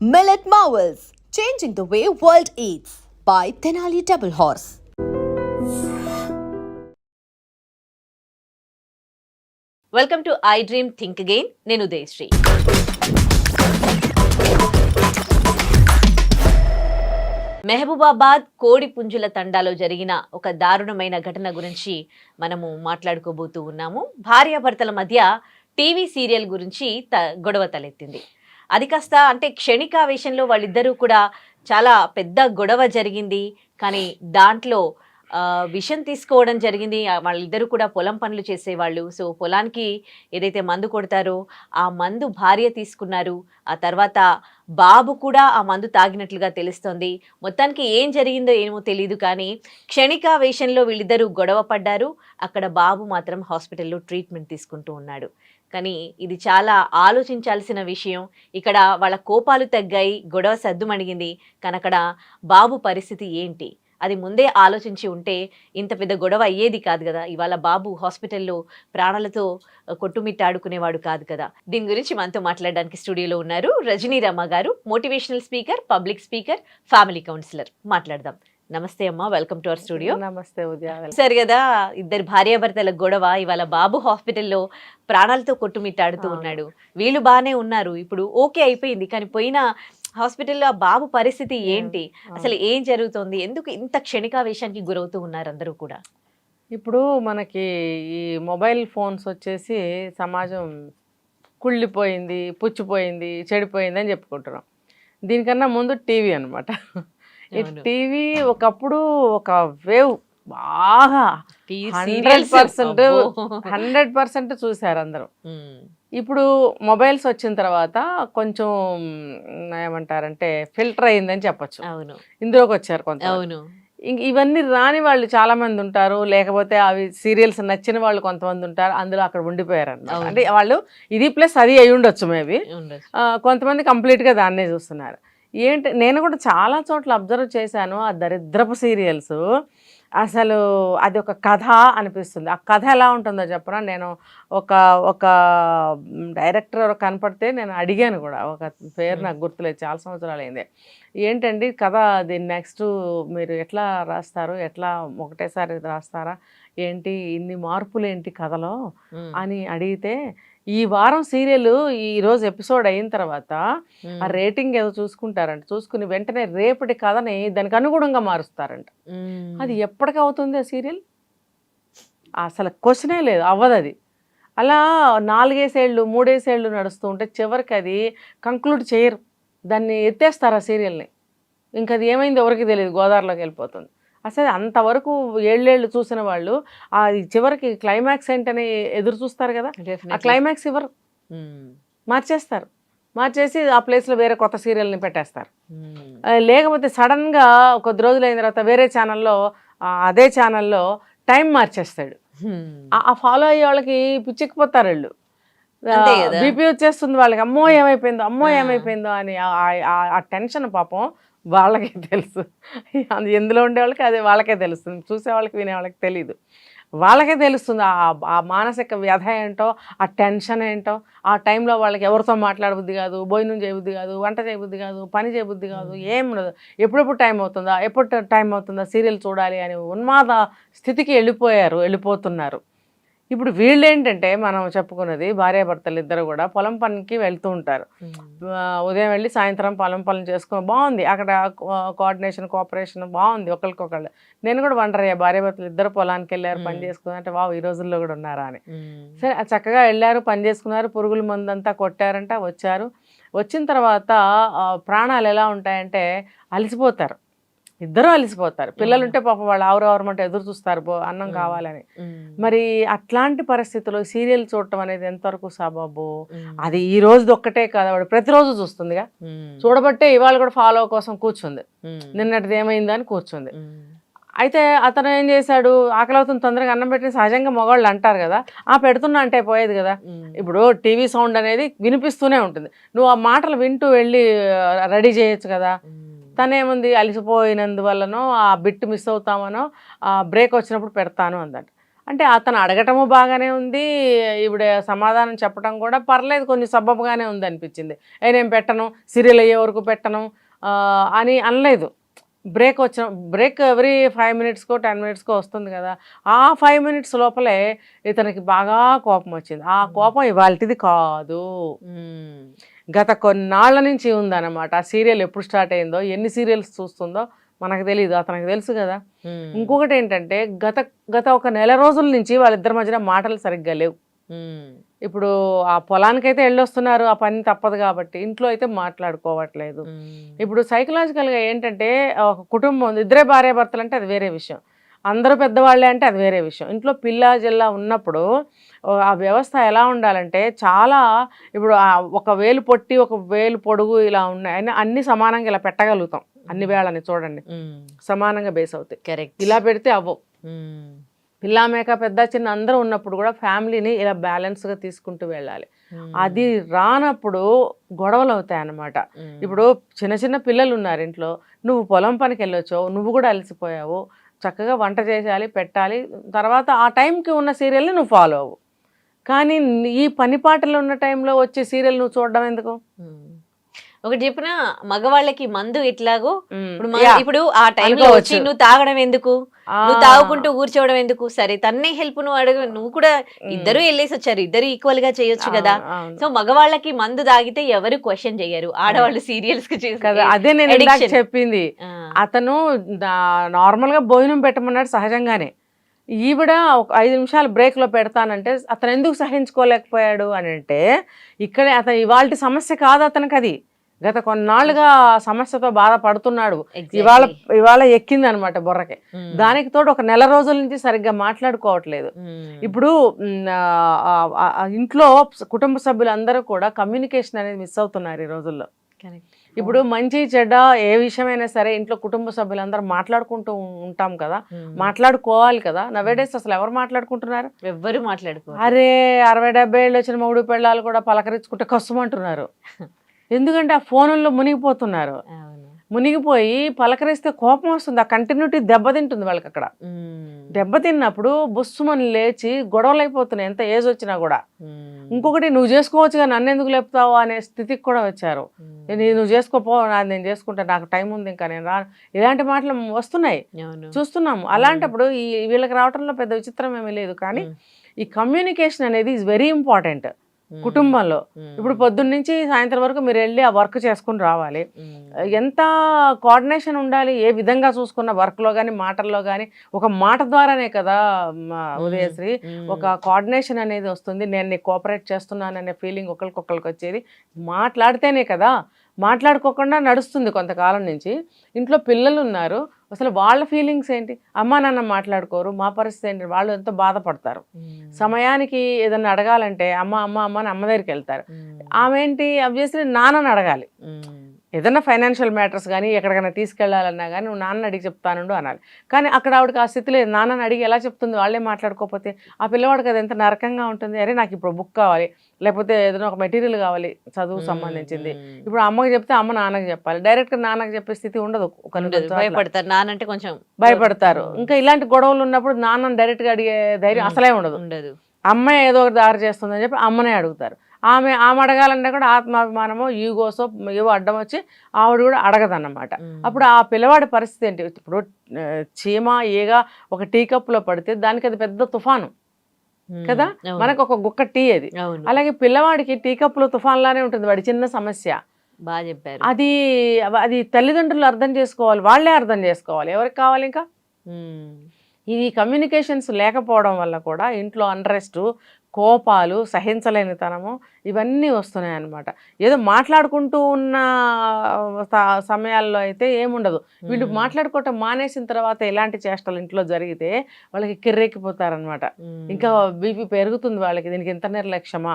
Millet Marvels, changing the way world eats by Tenali Double Horse. Welcome to I dream think again. నేను ఉదయశ్రీ. మెహబూబాబాద్ కోడి పుంజుల తండాలో జరిగిన ఒక దారుణమైన ఘటన గురించి మనము మాట్లాడుకోబోతూ ఉన్నాము. భార్యాభర్తల మధ్య టీవీ సీరియల్ గురించి గొడవ తలెత్తింది. అది కాస్త అంటే క్షణికావేశంలో వాళ్ళిద్దరూ కూడా చాలా పెద్ద గొడవ జరిగింది. కానీ దాంట్లో విషం తీసుకోవడం జరిగింది. వాళ్ళిద్దరూ కూడా పొలం పనులు చేసేవాళ్ళు. సో పొలానికి ఏదైతే మందు కొడతారో ఆ మందు భార్య తీసుకున్నారు. ఆ తర్వాత బాబు కూడా ఆ మందు తాగినట్లుగా తెలుస్తోంది. మొత్తానికి ఏం జరిగిందో ఏమో తెలియదు, కానీ క్షణికావేశంలో వీళ్ళిద్దరూ గొడవ పడ్డారు. అక్కడ బాబు మాత్రం హాస్పిటల్లో ట్రీట్మెంట్ తీసుకుంటూ ఉన్నాడు. కానీ ఇది చాలా ఆలోచించాల్సిన విషయం. ఇక్కడ వాళ్ళ కోపాలు తగ్గాయి, గొడవ సద్దుమణిగింది. కానీ అక్కడ బాబు పరిస్థితి ఏంటి, అది ముందే ఆలోచించి ఉంటే ఇంత పెద్ద గొడవ అయ్యేది కాదు కదా. ఇవాళ బాబు హాస్పిటల్లో ప్రాణాలతో కొట్టుమిట్టాడుకునేవాడు కాదు కదా. దీని గురించి మనతో మాట్లాడడానికి స్టూడియోలో ఉన్నారు రజనీ రమ్మ గారు, motivational speaker, public speaker, family counsellor. మాట్లాడదాం. నమస్తే అమ్మ, వెల్కమ్ టు అవర్ స్టూడియో. నమస్తే ఉదయ. సరే కదా, ఇద్దరు భార్యాభర్తల గొడవ. ఇవాళ బాబు హాస్పిటల్లో ప్రాణాలతో కొట్టుమిట్టాడుతూ ఉన్నాడు. వీళ్ళు బాగానే ఉన్నారు, ఇప్పుడు ఓకే అయిపోయింది. కానీ పోయిన హాస్పిటల్లో ఆ బాబు పరిస్థితి ఏంటి, అసలు ఏం జరుగుతోంది, ఎందుకు ఇంత క్షణికావేశానికి గురవుతూ ఉన్నారు అందరూ కూడా? ఇప్పుడు మనకి ఈ మొబైల్ ఫోన్స్ వచ్చేసి సమాజం కుళ్ళిపోయింది, పుచ్చిపోయింది, చెడిపోయింది అని చెప్పుకుంటున్నాం. దీనికన్నా ముందు టీవీ అనమాట. ఈ టీవీ ఒకప్పుడు ఒక వేవ్ బాగా 100% చూశారు అందరూ. ఇప్పుడు మొబైల్స్ వచ్చిన తర్వాత కొంచెం ఏమంటారంటే ఫిల్టర్ అయిందని చెప్పచ్చు. ఇందులోకి వచ్చారు కొంత. ఇవన్నీ రాని వాళ్ళు చాలా మంది ఉంటారు, లేకపోతే అవి సీరియల్స్ నచ్చిన వాళ్ళు కొంతమంది ఉంటారు, అందులో అక్కడ ఉండిపోయారు అన్నమాట. అంటే వాళ్ళు ఇది ప్లస్ అది అయి ఉండొచ్చు మేబీ. కొంతమంది కంప్లీట్గా దాన్నే చూస్తున్నారు. ఏంటి, నేను కూడా చాలా చోట్ల అబ్జర్వ్ చేశాను. ఆ దరిద్రపు సీరియల్స్ అసలు అది ఒక కథ అనిపిస్తుంది. ఆ కథ ఎలా ఉంటుందో చెప్పరా. నేను ఒక డైరెక్టర్ కనపడితే నేను అడిగాను కూడా, ఒక పేరు నాకు గుర్తులేదు, చాలా సంవత్సరాలు అయింది. ఏంటండి కథ, దీన్ని నెక్స్ట్ మీరు ఎట్లా రాస్తారు, ఎట్లా ఒకటేసారి రాస్తారా ఏంటి, ఇన్ని మార్పులు ఏంటి కథలో అని అడిగితే, ఈ వారం సీరియల్ ఈరోజు ఎపిసోడ్ అయిన తర్వాత ఆ రేటింగ్ ఏదో చూసుకుంటారంట, చూసుకుని వెంటనే రేపటి కథని దానికి అనుగుణంగా మారుస్తారంట. అది ఎప్పటికి అవుతుంది ఆ సీరియల్? అసలు క్వశ్చనే లేదు, అవ్వదు అది. అలా 4 ఏళ్ళు 3 ఏళ్ళు నడుస్తూ ఉంటే చివరికి అది కంక్లూడ్ చేయరు, దాన్ని ఎత్తేస్తారు ఆ సీరియల్ని. ఇంకా అది ఏమైంది ఎవరికి తెలియదు, గోదావరిలోకి వెళ్ళిపోతుంది. అసలు అంతవరకు ఏళ్ళేళ్ళు చూసిన వాళ్ళు ఆ చివరికి క్లైమాక్స్ ఏంటని ఎదురు చూస్తారు కదా, ఆ క్లైమాక్స్ ఇవ్వరు, మార్చేస్తారు. మార్చేసి ఆ ప్లేస్లో వేరే కొత్త సీరియల్ని పెట్టేస్తారు. లేకపోతే సడన్గా కొద్ది రోజులు అయిన తర్వాత వేరే ఛానల్లో, అదే ఛానల్లో టైం మార్చేస్తాడు. ఆ ఫాలో అయ్యే వాళ్ళకి పిచ్చెక్కిపోతారు వాళ్ళు, బీపీ వచ్చేస్తుంది వాళ్ళకి. అమ్మో ఏమైపోయిందో అని ఆ టెన్షన్ పాపం వాళ్ళకే తెలుసు. ఎందులో ఉండే వాళ్ళకి అదే వాళ్ళకే తెలుస్తుంది, చూసే వాళ్ళకి వినే వాళ్ళకి తెలీదు. వాళ్ళకే తెలుస్తుంది ఆ మానసిక వ్యధ ఏంటో, ఆ టెన్షన్ ఏంటో. ఆ టైంలో వాళ్ళకి ఎవరితో మాట్లాడబుద్ధి కాదు, భోజనం చేయబుద్ధి కాదు, వంట చేయబుద్ధి కాదు, పని చేయబుద్ధి కాదు, ఏం ఉండదు. ఎప్పుడు టైం అవుతుందా సీరియల్ చూడాలి అని ఉన్మాద స్థితికి వెళ్ళిపోతున్నారు. ఇప్పుడు వీళ్ళు ఏంటంటే, మనం చెప్పుకున్నది భార్యాభర్తలు ఇద్దరు కూడా పొలం పనికి వెళ్తూ ఉంటారు. ఉదయం వెళ్ళి సాయంత్రం పొలం పనులు చేసుకుని బాగుంది, అక్కడ కోఆపరేషన్ బాగుంది ఒకరికొకళ్ళు. నేను కూడా వండరయ్యా, భార్యాభర్తలు ఇద్దరు పొలానికి వెళ్ళారు, పని చేసుకుని అంటే వావ్ ఈ రోజుల్లో కూడా ఉన్నారా అని. సరే చక్కగా వెళ్ళారు, పని చేసుకున్నారు, పురుగుల మందు అంతా కొట్టారంట, వచ్చారు. వచ్చిన తర్వాత ప్రాణాలు ఎలా ఉంటాయంటే అలసిపోతారు, ఇద్దరూ అలసిపోతారు. పిల్లలుంటే పాపం వాళ్ళు ఆవురమంటే ఎదురు చూస్తారు అన్నం కావాలని. మరి అట్లాంటి పరిస్థితుల్లో సీరియల్ చూడటం అనేది ఎంతవరకు సబబు? అది ఈ రోజు ఒక్కటే కాదు, వాడు ప్రతిరోజు చూస్తుందిగా. చూడబట్టే ఇవాళ కూడా ఫాలో కోసం కూర్చుంది, నిన్నటిది ఏమైందో అని కూర్చుంది. అయితే అతను ఏం చేశాడు, ఆకలవుతుంది తొందరగా అన్నం పెట్టిన సహజంగా మగవాళ్ళు అంటారు కదా, పెడుతున్నా అంటే పోయేది కదా. ఇప్పుడు టీవీ సౌండ్ అనేది వినిపిస్తూనే ఉంటుంది, నువ్వు ఆ మాటలు వింటూ వెళ్ళి రెడీ చేయొచ్చు కదా. తనేముంది, అలసిపోయినందువల్లనో ఆ బిట్ మిస్ అవుతామనో బ్రేక్ వచ్చినప్పుడు పెడతాను అందట. అంటే అతను అడగటము బాగానే ఉంది, ఇప్పుడు సమాధానం చెప్పడం కూడా పర్లేదు, కొంచెం సబబుగానే ఉంది అనిపించింది. నేను పెట్టను, సీరియల్ అయ్యే వరకు పెట్టను అని అనలేదు. బ్రేక్ ఎవ్రీ 5 మినిట్స్కో 10 మినిట్స్కో వస్తుంది కదా, ఆ 5 మినిట్స్ లోపలే ఇతనికి బాగా కోపం వచ్చింది. ఆ కోపం ఇవాళది కాదు, గత కొన్నాళ్ళ నుంచి ఉందన్నమాట. ఆ సీరియల్ ఎప్పుడు స్టార్ట్ అయిందో, ఎన్ని సీరియల్స్ చూస్తుందో మనకు తెలియదు, అతనికి తెలుసు కదా. ఇంకొకటి ఏంటంటే గత ఒక నెల రోజుల నుంచి వాళ్ళిద్దరి మధ్యన మాటలు సరిగ్గా లేవు. ఇప్పుడు ఆ పొలానికైతే వెళ్ళొస్తున్నారు, ఆ పని తప్పదు కాబట్టి, ఇంట్లో అయితే మాట్లాడుకోవట్లేదు. ఇప్పుడు సైకలాజికల్గా ఏంటంటే ఒక కుటుంబం, ఇద్దరే భార్యాభర్తలు అంటే అది వేరే విషయం, అందరూ పెద్దవాళ్ళే అంటే అది వేరే విషయం. ఇంట్లో పిల్ల జిల్లా ఉన్నప్పుడు ఆ వ్యవస్థ ఎలా ఉండాలంటే చాలా, ఇప్పుడు ఒక వేలు పొట్టి ఒక వేలు పొడుగు ఇలా ఉన్నాయి, అన్ని సమానంగా ఇలా పెట్టగలుగుతాం, అన్ని వేళని చూడండి సమానంగా బేస్ అవుతాయి. కరెక్ట్. ఇలా పెడితే అవ్వవు. పిల్ల మేక పెద్ద చిన్న అందరూ ఉన్నప్పుడు కూడా ఫ్యామిలీని ఇలా బ్యాలెన్స్గా తీసుకుంటూ వెళ్ళాలి. అది రానప్పుడు గొడవలు అవుతాయి అన్నమాట. ఇప్పుడు చిన్న చిన్న పిల్లలు ఉన్నారు ఇంట్లో, నువ్వు పొలం పనికి వెళ్ళొచ్చు, నువ్వు కూడా అలసిపోయావు, చక్కగా వంట చేయాలి పెట్టాలి, తర్వాత ఆ టైంకి ఉన్న సీరియల్ని నువ్వు ఫాలో అవ్వు. కానీ ఈ పని పాటలు ఉన్న టైంలో వచ్చే సీరియల్ నువ్వు చూడడం ఎందుకు? ఒకటి చెప్పిన మగవాళ్ళకి మందు ఎట్లాగో ఇప్పుడు Yeah. ఇప్పుడు ఆ టైంలో వచ్చి నువ్వు తాగడం ఎందుకు, నువ్వు తాగుకుంటూ కూర్చోవడం ఎందుకు, సరే తన్నే హెల్ప్ నువ్వు అడగ, నువ్వు కూడా ఇద్దరు వెళ్ళేసి వచ్చారు, ఇద్దరు ఈక్వల్ గా చేయొచ్చు కదా. సో మగవాళ్ళకి మందు తాగితే ఎవరు క్వశ్చన్ చేయరు, ఆడవాళ్ళు సీరియల్స్ కి కదా. అదే నేను ఇందాక చెప్పింది, అతను నార్మల్ గా భోజనం పెట్టమన్నాడు సహజంగానే, ఈవిడ ఒక 5 నిమిషాలు బ్రేక్లో పెడతానంటే అతను ఎందుకు సహించుకోలేకపోయాడు అని అంటే, ఇక్కడే అతను ఇవాళ సమస్య కాదు అతనికి, అది గత కొన్నాళ్ళుగా సమస్యతో బాధపడుతున్నాడు, ఇవాళ ఎక్కింది అనమాట బుర్రకి. దానికి తోడు ఒక నెల రోజుల నుంచి సరిగ్గా మాట్లాడుకోవట్లేదు. ఇప్పుడు ఇంట్లో కుటుంబ సభ్యులందరూ కూడా కమ్యూనికేషన్ అనేది మిస్ అవుతున్నారు ఈ రోజుల్లో. ఇప్పుడు మంచి చెడ్డ ఏ విషయమైనా సరే ఇంట్లో కుటుంబ సభ్యులందరూ మాట్లాడుకుంటూ ఉంటాం కదా, మాట్లాడుకోవాలి కదా. నవేడేస్ అసలు ఎవరు మాట్లాడుకుంటున్నారు? ఎవ్వరు మాట్లాడుకో. అరే 60-70 ఏళ్ళు వచ్చిన మొగుడు పెళ్ళాలు కూడా పలకరించుకుంటే కష్టమంటున్నారు. ఎందుకంటే ఆ ఫోన్లో మునిగిపోతున్నారు. మునిగిపోయి పలకరిస్తే కోపం వస్తుంది, ఆ కంటిన్యూటీ దెబ్బతింటుంది వాళ్ళకి. అక్కడ దెబ్బతిన్నప్పుడు బుస్సుమని లేచి గొడవలు అయిపోతున్నాయి, ఎంత ఏజ్ వచ్చినా కూడా. ఇంకొకటి, నువ్వు చేసుకోవచ్చుగా నన్ను ఎందుకు లేపుతావు అనే స్థితికి కూడా వచ్చారు. నువ్వు చేసుకోపో, నేను చేసుకుంటా, నాకు టైం ఉంది, ఇంకా నేను రాను, ఇలాంటి మాటలు వస్తున్నాయి, చూస్తున్నాము. అలాంటప్పుడు వీళ్ళకి రావడంలో పెద్ద విచిత్రం ఏమీ లేదు. కానీ ఈ కమ్యూనికేషన్ అనేది ఈజ్ వెరీ ఇంపార్టెంట్ కుటుంబంలో. ఇప్పుడు పొద్దున్న నుంచి సాయంత్రం వరకు మీరు వెళ్ళి ఆ వర్క్ చేసుకుని రావాలి, ఎంత కోఆర్డినేషన్ ఉండాలి. ఏ విధంగా చూసుకున్న వర్క్లో కానీ మాటల్లో కానీ, ఒక మాట ద్వారానే కదా ఉదయశ్రీ ఒక కోఆర్డినేషన్ అనేది వస్తుంది. నేను నీకు కోఆపరేట్ చేస్తున్నాననే ఫీలింగ్ ఒకరికొకరికి వచ్చేది మాట్లాడితేనే కదా. మాట్లాడుకోకుండా నడుస్తుంది కొంతకాలం నుంచి. ఇంట్లో పిల్లలు ఉన్నారు, అసలు వాళ్ళ ఫీలింగ్స్ ఏంటి? అమ్మా నాన్న మాట్లాడుకోరు, మా పరిస్థితి ఏంటి? వాళ్ళు ఎంతో బాధపడతారు. సమయానికి ఏదన్నా అడగాలంటే అమ్మ అమ్మ అమ్మ అని అమ్మ దగ్గరికి వెళ్తారు. ఆమె ఏంటి అబ్వియస్లీ నాన్నని అడగాలి. ఏదన్నా ఫైనాన్షియల్ మ్యాటర్స్ కానీ ఎక్కడికైనా తీసుకెళ్లాలన్నా కానీ నువ్వు నాన్న అడిగి చెప్తానుండు అనాలి. కానీ అక్కడ ఆవిడకి ఆ స్థితి లేదు, నాన్నని అడిగి ఎలా చెప్తుంది? వాళ్ళే మాట్లాడుకోకపోతే ఆ పిల్లవాడికి అది ఎంత నరకంగా ఉంటుంది. అరే నాకు ఇప్పుడు బుక్ కావాలి, లేకపోతే ఏదైనా ఒక మెటీరియల్ కావాలి చదువు సంబంధించింది. ఇప్పుడు అమ్మకి చెప్తే అమ్మ నాన్నకి చెప్పాలి, డైరెక్ట్గా నాన్నకి చెప్పే స్థితి ఉండదు. భయపడతారు, నానంటే కొంచెం భయపడతారు. ఇంకా ఇలాంటి గొడవలు ఉన్నప్పుడు నాన్నని డైరెక్ట్గా అడిగే ధైర్యం అసలే ఉండదు. అమ్మాయి ఏదో ఒకటి దారి చేస్తుందని చెప్పి అమ్మనే అడుగుతారు. ఆమె అడగాలంటే కూడా ఆత్మాభిమానమో ఈగోసో ఏవో అడ్డం వచ్చి ఆవిడ కూడా అడగదన్నమాట. అప్పుడు ఆ పిల్లవాడి పరిస్థితి ఏంటి? ఇప్పుడు చీమ ఈగ ఒక టీ కప్పులో పడితే దానికి అది పెద్ద తుఫాను కదా, మనకు ఒక గుక్క టీ అది. అలాగే పిల్లవాడికి టీ కప్పులో తుఫాన్ లానే ఉంటుంది వాడి చిన్న సమస్య. బాగా చెప్పారు. అది తల్లిదండ్రులు అర్థం చేసుకోవాలి, వాళ్ళే అర్థం చేసుకోవాలి. ఎవరికి కావాలి ఇంకా? ఇది కమ్యూనికేషన్స్ లేకపోవడం వల్ల కూడా ఇంట్లో అన్రెస్ట్, కోపాలు, సహించలేనితనము ఇవన్నీ వస్తున్నాయి అన్నమాట. ఏదో మాట్లాడుకుంటూ ఉన్న సమయాల్లో అయితే ఏముండదు. వీళ్ళు మాట్లాడుకోవటం మానేసిన తర్వాత ఎలాంటి చేష్టలు ఇంట్లో జరిగితే వాళ్ళకి కిర్రెక్కిపోతారనమాట. ఇంకా బీపీ పెరుగుతుంది వాళ్ళకి, దీనికి ఇంత నిర్లక్ష్యమా,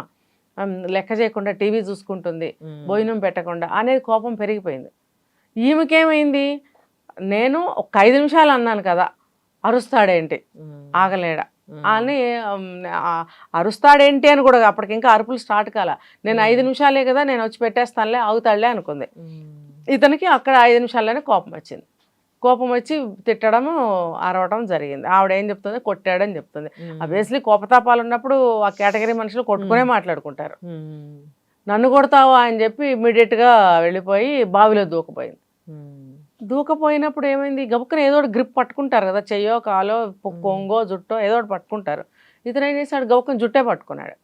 లెక్క చేయకుండా టీవీ చూసుకుంటుంది, భోజనం పెట్టకుండా అనేది కోపం పెరిగిపోయింది. ఈమెకేమైంది? నేను ఒక 5 నిమిషాలు అన్నాను కదా, అరుస్తాడేంటి, ఆగలేడా అని అరుస్తాడేంటి అని కూడా అప్పటికి ఇంకా అరుపులు స్టార్ట్ కాల. నేను 5 నిమిషాలే కదా, నేను వచ్చి పెట్టేస్తానులే, అవుతాడులే అనుకుంది. ఇతనికి అక్కడ 5 నిమిషాల్లోనే కోపం వచ్చింది. కోపం వచ్చి తిట్టడము అరవటం జరిగింది. ఆవిడ ఏం చెప్తుంది, కొట్టాడని చెప్తుంది. అబ్వియస్లీ కోపతాపాలు ఉన్నప్పుడు ఆ కేటగిరీ మనుషులు కొట్టుకునే మాట్లాడుకుంటారు. నన్ను కొడతావా అని చెప్పి ఇమ్మీడియట్గా వెళ్ళిపోయి బావిలో దూకపోయింది. దూకపోయినప్పుడు ఏమైంది, గబుక్కన ఏదో ఒకటి గ్రిప్ పట్టుకుంటారు కదా, చెయ్యో కాలో కొంగో జుట్టో ఏదో ఒకటి పట్టుకుంటారు. ఇతను ఏం చేశాడు, గబుక్కన జుట్టే పట్టుకున్నాడు.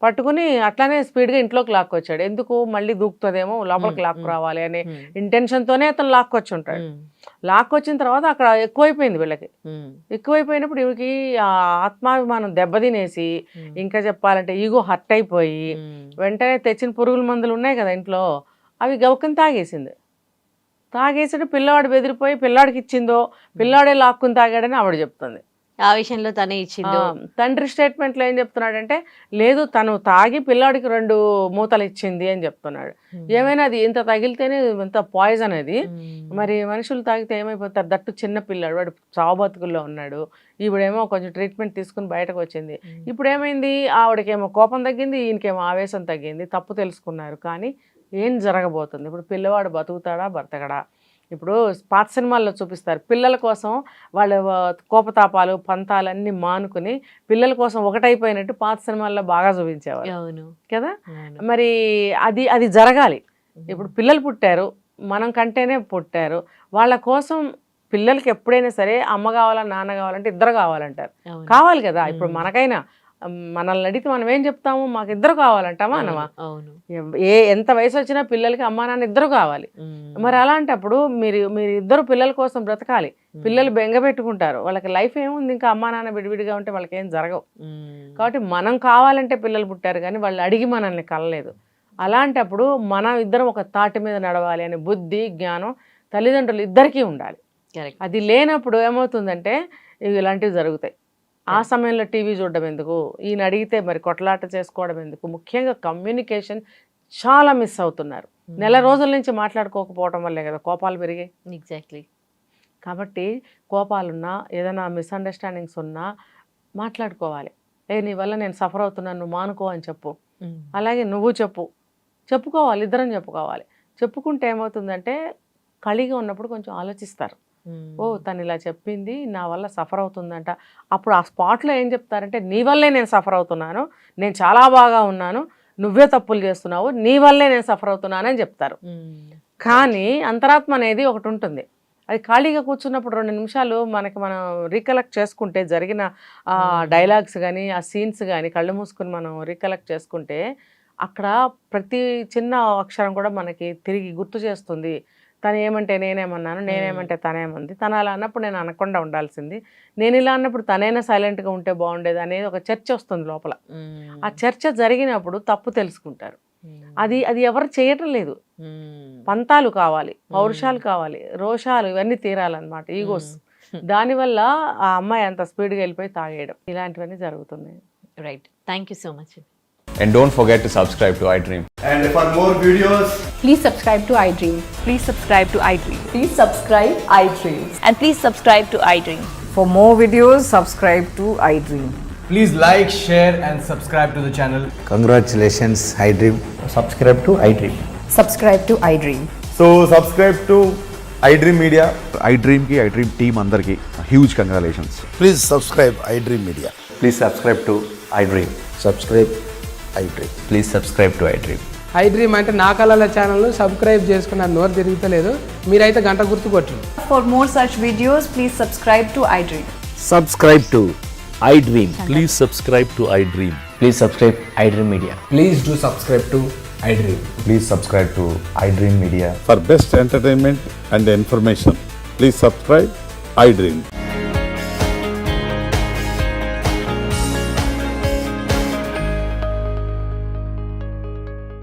పట్టుకుని అట్లానే స్పీడ్గా ఇంట్లోకి లాక్కొచ్చాడు. ఎందుకు, మళ్ళీ దూకుతుందేమో లోపలికి లాక్కు రావాలి అనే ఇంటెన్షన్తోనే అతను లాక్కొచ్చి ఉంటాడు. లాక్కొచ్చిన తర్వాత అక్కడ ఎక్కువైపోయింది వీళ్ళకి. ఎక్కువైపోయినప్పుడు వీళ్ళకి ఆ ఆత్మాభిమానం దెబ్బతినేసి, ఇంకా చెప్పాలంటే ఈగో హర్ట్ అయిపోయి, వెంటనే తెచ్చిన పురుగుల మందులు ఉన్నాయి కదా ఇంట్లో, అవి గబుక్కని తాగేసింది. తాగేసాడు. పిల్లవాడు బెదిరిపోయి పిల్లాడికి ఇచ్చిందో, పిల్లాడే లాక్కుని తాగాడని ఆవిడ చెప్తుంది. ఆ విషయంలో తనే ఇచ్చిందో. తండ్రి స్టేట్మెంట్లో ఏం చెప్తున్నాడంటే, లేదు తను తాగి పిల్లాడికి 2 మూతలు ఇచ్చింది అని చెప్తున్నాడు. ఏమైనా అది ఇంత తగిలితేనే ఇంత పాయిజన్ అది, మరి మనుషులు తాగితే ఏమైపోతారు, దట్టు చిన్న పిల్లాడు, వాడు చావు బతుకుల్లో ఉన్నాడు. ఈవిడేమో కొంచెం ట్రీట్మెంట్ తీసుకుని బయటకు వచ్చింది. ఇప్పుడు ఏమైంది, ఆవిడకేమో కోపం తగ్గింది, ఈయనకేమో ఆవేశం తగ్గింది, తప్పు తెలుసుకున్నారు. కానీ ఏం జరగబోతుంది ఇప్పుడు, పిల్లవాడు బతుకుతాడా బ్రతకడా? ఇప్పుడు పాత సినిమాల్లో చూపిస్తారు, పిల్లల కోసం వాళ్ళ కోపతాపాలు పంతాలన్నీ మానుకుని పిల్లల కోసం ఒకటైపోయినట్టు పాత సినిమాల్లో బాగా చూపించేవారు కదా. మరి అది జరగాలి. ఇప్పుడు పిల్లలు పుట్టారు, మనం కంటేనే పుట్టారు, వాళ్ళ కోసం పిల్లలకి ఎప్పుడైనా సరే అమ్మ కావాలా నాన్న కావాలంటే ఇద్దరు కావాలంటారు. కావాలి కదా. ఇప్పుడు మనకైనా మనల్ని అడిగితే మనం ఏం చెప్తాము, మాకు ఇద్దరు కావాలంటామా అనమా? ఎంత వయసు వచ్చినా పిల్లలకి అమ్మా నాన్న ఇద్దరు కావాలి. మరి అలాంటప్పుడు మీరు ఇద్దరు పిల్లల కోసం బ్రతకాలి. పిల్లలు బెంగ పెట్టుకుంటారు, వాళ్ళకి లైఫ్ ఏముంది, ఇంకా అమ్మా నాన్న విడివిడిగా ఉంటే వాళ్ళకి ఏం జరగవు. కాబట్టి మనం కావాలంటే పిల్లలు పుట్టారు, కానీ వాళ్ళు అడిగి మనల్ని కలలేదు. అలాంటప్పుడు మనం ఇద్దరం ఒక తాటి మీద నడవాలి అనే బుద్ధి జ్ఞానం తల్లిదండ్రులు ఇద్దరికీ ఉండాలి. అది లేనప్పుడు ఏమవుతుందంటే ఇలాంటివి జరుగుతాయి. ఆ సమయంలో టీవీ చూడడం ఎందుకు, ఈయన అడిగితే మరి కొట్లాట చేసుకోవడం ఎందుకు? ముఖ్యంగా కమ్యూనికేషన్ చాలా మిస్ అవుతున్నారు. నెల రోజుల నుంచి మాట్లాడుకోకపోవడం వల్లే కదా కోపాలు పెరిగాయి. ఎగ్జాక్ట్లీ. కాబట్టి కోపాలున్నా, ఏదైనా మిస్అండర్స్టాండింగ్స్ ఉన్నా మాట్లాడుకోవాలి. నీ వల్ల నేను సఫర్ అవుతున్నాను, నువ్వు మానుకో అని చెప్పు. అలాగే నువ్వు చెప్పుకోవాలి, ఇద్దరం చెప్పుకోవాలి. చెప్పుకుంటే ఏమవుతుందంటే ఖాళీగా ఉన్నప్పుడు కొంచెం ఆలోచిస్తారు. ఓ తను ఇలా చెప్పింది, నా వల్ల సఫర్ అవుతుందంట. అప్పుడు ఆ స్పాట్లో ఏం చెప్తారంటే, నీ వల్లే నేను సఫర్ అవుతున్నాను, నేను చాలా బాగా ఉన్నాను, నువ్వే తప్పులు చేస్తున్నావు, నీ వల్లే నేను సఫర్ అవుతున్నాను అని చెప్తారు. కానీ అంతరాత్మ అనేది ఒకటి ఉంటుంది. అది ఖాళీగా కూర్చున్నప్పుడు 2 నిమిషాలు మనం రీకలెక్ట్ చేసుకుంటే, జరిగిన ఆ డైలాగ్స్ కానీ ఆ సీన్స్ కానీ కళ్ళు మూసుకుని మనం రీకలెక్ట్ చేసుకుంటే, అక్కడ ప్రతి చిన్న అక్షరం కూడా మనకి తిరిగి గుర్తు చేస్తుంది. తను ఏమంటే నేనేమన్నాను, నేనేమంటే తనేమంది, తను అలా అన్నప్పుడు నేను అనకుండా ఉండాల్సింది, నేను ఇలా అన్నప్పుడు తనైనా సైలెంట్గా ఉంటే బాగుండేది అనేది ఒక చర్చ వస్తుంది లోపల. ఆ చర్చ జరిగినప్పుడు తప్పు తెలుసుకుంటారు. అది ఎవరు చేయటం లేదు. పంతాలు కావాలి, పౌరుషాలు కావాలి, రోషాలు ఇవన్నీ తీరాలన్నమాట, ఈగోస్. దానివల్ల ఆ అమ్మాయి అంత స్పీడ్గా వెళ్ళిపోయి తాగేయడం, ఇలాంటివన్నీ జరుగుతున్నాయి. Right, thank you so much. And don't forget to subscribe to iDream. And for more videos, please subscribe to iDream. Please subscribe to iDream. Please subscribe iDream. And please subscribe to iDream. For more videos, subscribe to iDream. please like, share and subscribe to the channel. Congratulations, iDream. Subscribe to iDream. Subscribe to iDream. So subscribe to iDream Media. iDream ki iDream team andarki huge congratulations. Please subscribe iDream Media. Please subscribe to iDream. Subscribe iDream. Please subscribe to iDream. iDream అంటే నా కళల channel subscribe చేసుకున్న నోరు తిరుగుతలేదు, మీరైతే గంట గుర్తు కొట్టండి. For more such videos, please subscribe to iDream. Subscribe to iDream. Please subscribe to iDream. Please subscribe iDream Media. Please do subscribe to iDream. Please subscribe to iDream Media. For best entertainment and information, please subscribe iDream.